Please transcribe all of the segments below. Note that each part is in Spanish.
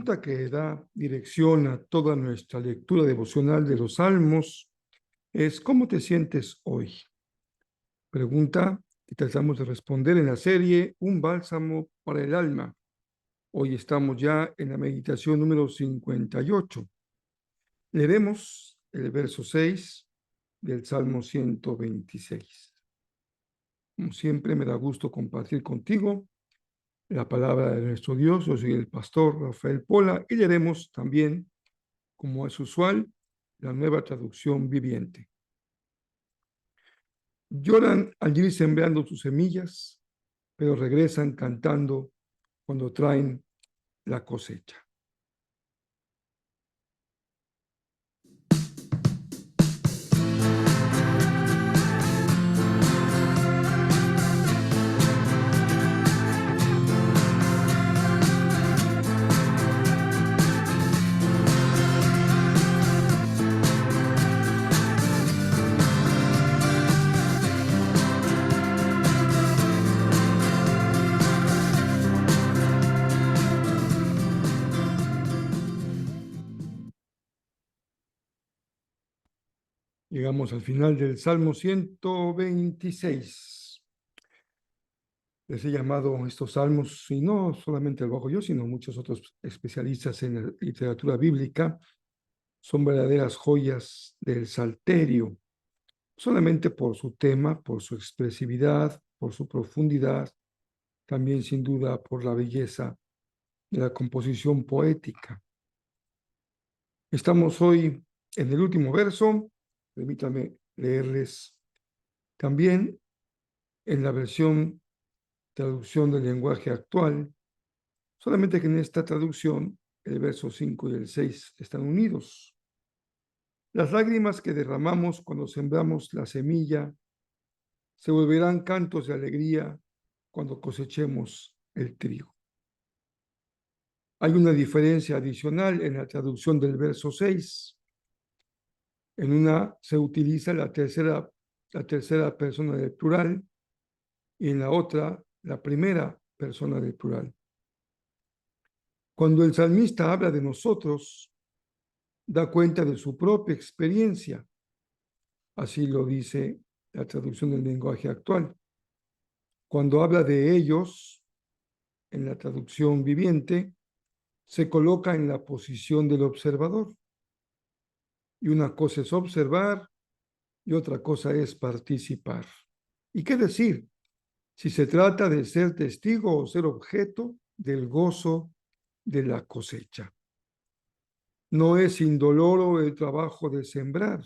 pregunta que da dirección a toda nuestra lectura devocional de los Salmos es: ¿cómo te sientes hoy? Pregunta que tratamos de responder en la serie Un bálsamo para el alma. Hoy estamos ya en la meditación número 58. Leeremos el verso 6 del Salmo 126. Como siempre, me da gusto compartir contigo la palabra de nuestro Dios. Yo soy el pastor Rafael Pola y leeremos también, como es usual, la Nueva Traducción Viviente. Lloran al ir sembrando sus semillas, pero regresan cantando cuando traen la cosecha. Llegamos al final del Salmo 126. Les he llamado estos salmos, y no solamente lo hago yo, sino muchos otros especialistas en la literatura bíblica, son verdaderas joyas del Salterio, solamente por su tema, por su expresividad, por su profundidad, también sin duda por la belleza de la composición poética. Estamos hoy en el último verso. Permítanme leerles también en la traducción del lenguaje actual, solamente que en esta traducción el verso 5 y el 6 están unidos. Las lágrimas que derramamos cuando sembramos la semilla se volverán cantos de alegría cuando cosechemos el trigo. Hay una diferencia adicional en la traducción del verso 6. En una se utiliza la tercera persona del plural y en la otra la primera persona del plural. Cuando el salmista habla de nosotros, da cuenta de su propia experiencia. Así lo dice la traducción del lenguaje actual. Cuando habla de ellos, en la traducción viviente, se coloca en la posición del observador. Y una cosa es observar y otra cosa es participar. ¿Y qué decir si se trata de ser testigo o ser objeto del gozo de la cosecha? No es indoloro el trabajo de sembrar.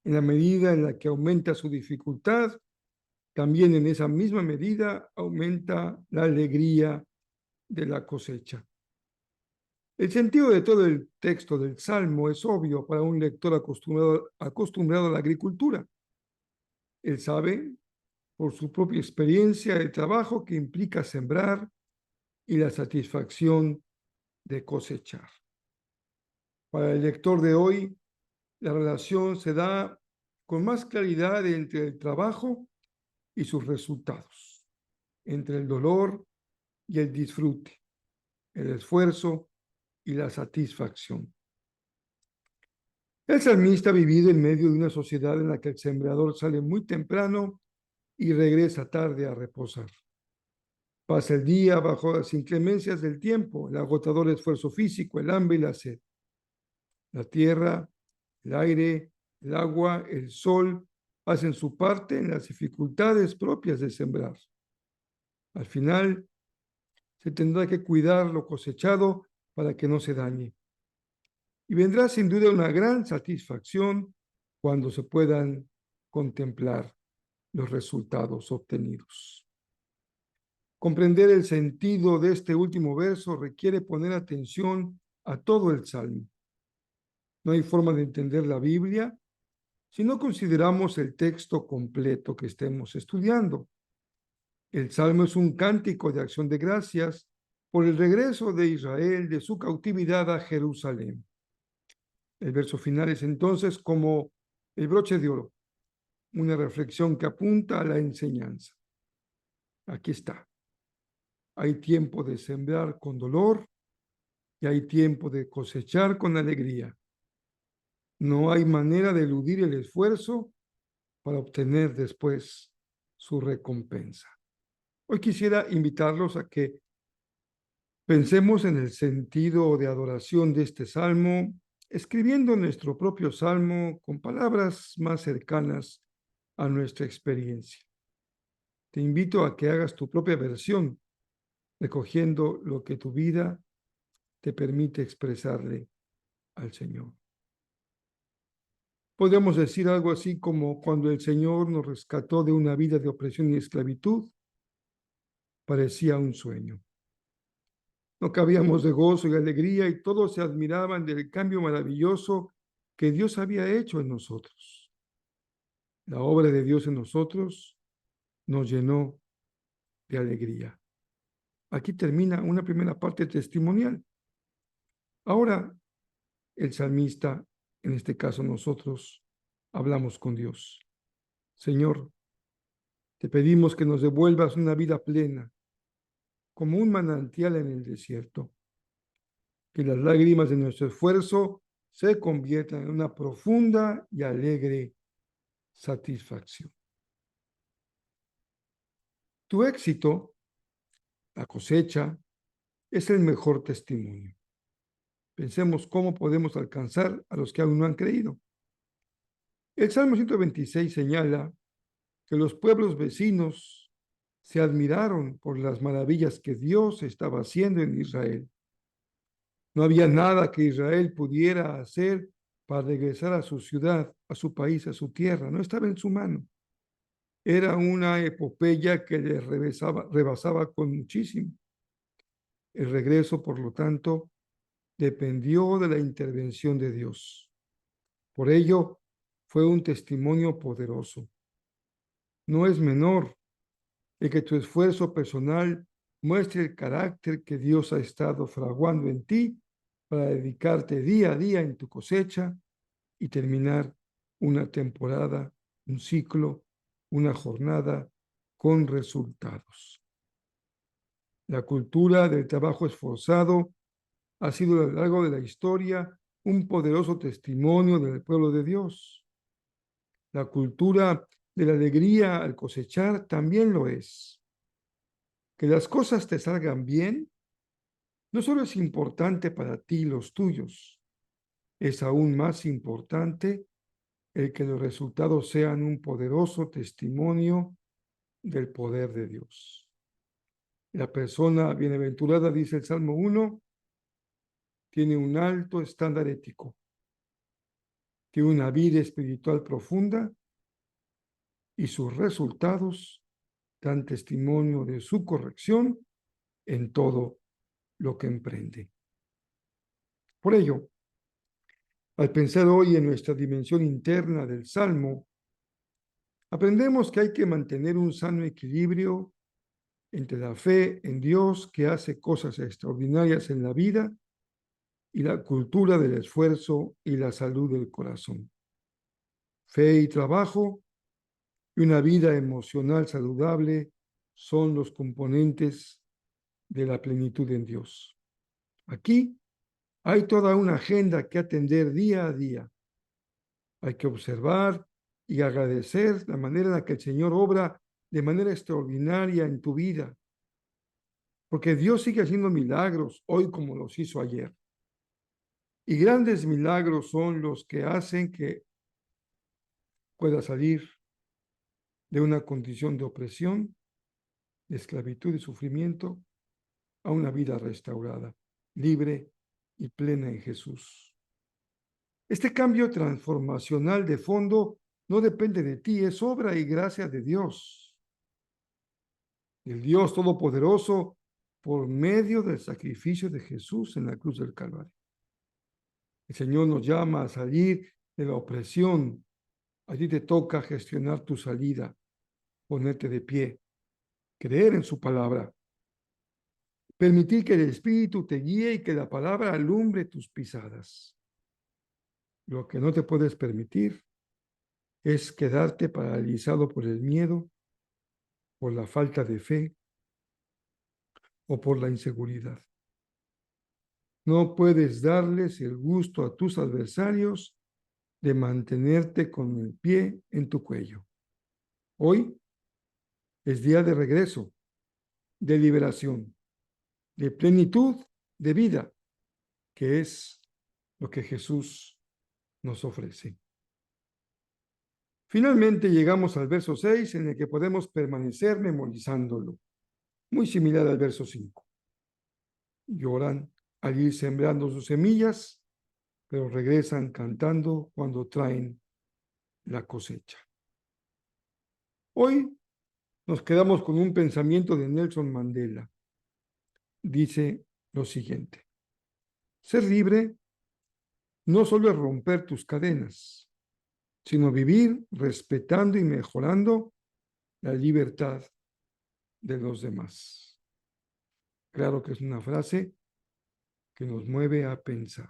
En la medida en la que aumenta su dificultad, también en esa misma medida aumenta la alegría de la cosecha. El sentido de todo el texto del Salmo es obvio para un lector acostumbrado a la agricultura. Él sabe, por su propia experiencia, el trabajo que implica sembrar y la satisfacción de cosechar. Para el lector de hoy, la relación se da con más claridad entre el trabajo y sus resultados, entre el dolor y el disfrute, el esfuerzo y la satisfacción. El salmista ha vivido en medio de una sociedad en la que el sembrador sale muy temprano y regresa tarde a reposar. Pasa el día bajo las inclemencias del tiempo, el agotador esfuerzo físico, el hambre y la sed. La tierra, el aire, el agua, el sol hacen su parte en las dificultades propias de sembrar. Al final, se tendrá que cuidar lo cosechado para que no se dañe. Y vendrá sin duda una gran satisfacción cuando se puedan contemplar los resultados obtenidos. Comprender el sentido de este último verso requiere poner atención a todo el Salmo. No hay forma de entender la Biblia si no consideramos el texto completo que estemos estudiando. El Salmo es un cántico de acción de gracias por el regreso de Israel de su cautividad a Jerusalén. El verso final es entonces como el broche de oro, una reflexión que apunta a la enseñanza. Aquí está. Hay tiempo de sembrar con dolor y hay tiempo de cosechar con alegría. No hay manera de eludir el esfuerzo para obtener después su recompensa. Hoy quisiera invitarlos a que pensemos en el sentido de adoración de este salmo, escribiendo nuestro propio salmo con palabras más cercanas a nuestra experiencia. Te invito a que hagas tu propia versión, recogiendo lo que tu vida te permite expresarle al Señor. Podemos decir algo así como cuando el Señor nos rescató de una vida de opresión y esclavitud, parecía un sueño. No cabíamos de gozo y alegría y todos se admiraban del cambio maravilloso que Dios había hecho en nosotros. La obra de Dios en nosotros nos llenó de alegría. Aquí termina una primera parte testimonial. Ahora el salmista, en este caso nosotros, hablamos con Dios. Señor, te pedimos que nos devuelvas una vida plena, como un manantial en el desierto. Que las lágrimas de nuestro esfuerzo se conviertan en una profunda y alegre satisfacción. Tu éxito, la cosecha, es el mejor testimonio. Pensemos cómo podemos alcanzar a los que aún no han creído. El Salmo 126 señala que los pueblos vecinos se admiraron por las maravillas que Dios estaba haciendo en Israel. No había nada que Israel pudiera hacer para regresar a su ciudad, a su país, a su tierra. No estaba en su mano. Era una epopeya que les rebasaba con muchísimo. El regreso, por lo tanto, dependió de la intervención de Dios. Por ello, fue un testimonio poderoso. No es menor el que tu esfuerzo personal muestre el carácter que Dios ha estado fraguando en ti para dedicarte día a día en tu cosecha y terminar una temporada, un ciclo, una jornada con resultados. La cultura del trabajo esforzado ha sido a lo largo de la historia un poderoso testimonio del pueblo de Dios. La cultura de la alegría al cosechar también lo es. Que las cosas te salgan bien no solo es importante para ti y los tuyos, es aún más importante el que los resultados sean un poderoso testimonio del poder de Dios. La persona bienaventurada, dice el Salmo 1, tiene un alto estándar ético, tiene una vida espiritual profunda y sus resultados dan testimonio de su corrección en todo lo que emprende. Por ello, al pensar hoy en nuestra dimensión interna del Salmo, aprendemos que hay que mantener un sano equilibrio entre la fe en Dios, que hace cosas extraordinarias en la vida, y la cultura del esfuerzo y la salud del corazón. Fe y trabajo y una vida emocional saludable son los componentes de la plenitud en Dios. Aquí hay toda una agenda que atender día a día. Hay que observar y agradecer la manera en la que el Señor obra de manera extraordinaria en tu vida, porque Dios sigue haciendo milagros hoy como los hizo ayer. Y grandes milagros son los que hacen que pueda salir de una condición de opresión, de esclavitud y sufrimiento a una vida restaurada, libre y plena en Jesús. Este cambio transformacional de fondo no depende de ti, es obra y gracia de Dios, el Dios Todopoderoso, por medio del sacrificio de Jesús en la cruz del Calvario. El Señor nos llama a salir de la opresión. A ti te toca gestionar tu salida, ponerte de pie, creer en su palabra, permitir que el Espíritu te guíe y que la palabra alumbre tus pisadas. Lo que no te puedes permitir es quedarte paralizado por el miedo, por la falta de fe o por la inseguridad. No puedes darles el gusto a tus adversarios de mantenerte con el pie en tu cuello. Hoy es día de regreso, de liberación, de plenitud de vida, que es lo que Jesús nos ofrece. Finalmente llegamos al verso 6, en el que podemos permanecer memorizándolo, muy similar al verso 5. Lloran al ir sembrando sus semillas, pero regresan cantando cuando traen la cosecha. Hoy nos quedamos con un pensamiento de Nelson Mandela. Dice lo siguiente: ser libre no solo es romper tus cadenas, sino vivir respetando y mejorando la libertad de los demás. Claro que es una frase que nos mueve a pensar.